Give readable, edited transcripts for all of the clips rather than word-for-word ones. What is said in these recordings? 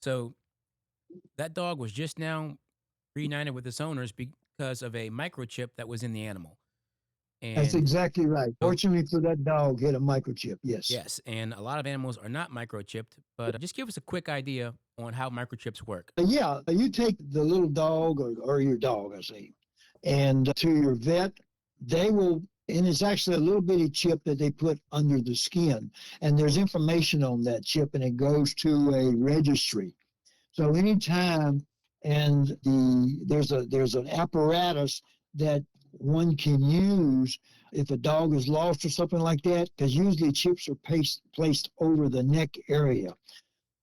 So that dog was just now reunited with its owners because of a microchip that was in the animal. That's And exactly right. so, Fortunately for that dog, had a microchip. Yes. yes, and a lot of animals are not microchipped, but just give us a quick idea on how microchips work. Yeah, you take the little dog or your dog, I say, and to your vet, they will, and it's actually a little bitty chip that they put under the skin. And there's information on that chip, and it goes to a registry. So anytime, and there's an apparatus that one can use if a dog is lost or something like that, because usually chips are placed over the neck area.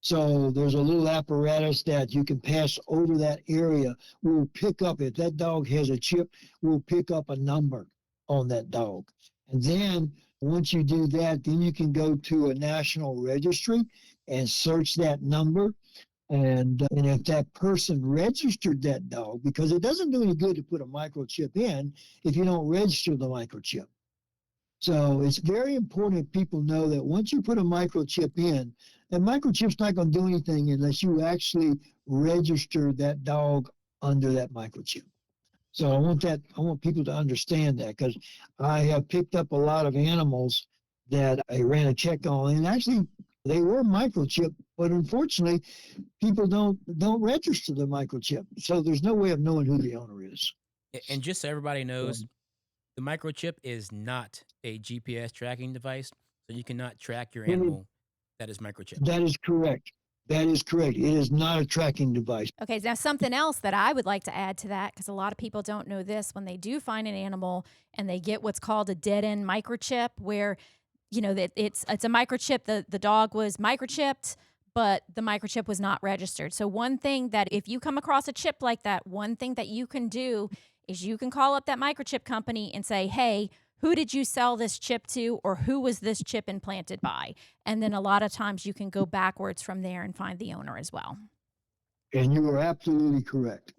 So there's a little apparatus that you can pass over that area. We'll pick up, if that dog has a chip, we'll pick up a number on that dog. And then once you do that, then you can go to a national registry and search that number. And if that person registered that dog, because it doesn't do any good to put a microchip in if you don't register the microchip. So it's very important people know that once you put a microchip in, that microchip's not going to do anything unless you actually register that dog under that microchip. So I want people to understand that, because I have picked up a lot of animals that I ran a check on, and actually they were microchipped, but unfortunately people don't register the microchip. So there's no way of knowing who the owner is. And just so everybody So knows, the microchip is not a GPS tracking device, so you cannot track your animal that is microchipped. that is correct. That is correct. It is not a tracking device. Okay, now something else that I would like to add to that, because a lot of people don't know this, when they do find an animal and they get what's called a dead end microchip, where that it's a microchip, the dog was microchipped, but the microchip was not registered. So one thing that if you come across a chip like that, one thing that you can do is you can call up that microchip company and say, hey, who did you sell this chip to, or who was this chip implanted by? And then a lot of times you can go backwards from there and find the owner as well. And you are absolutely correct.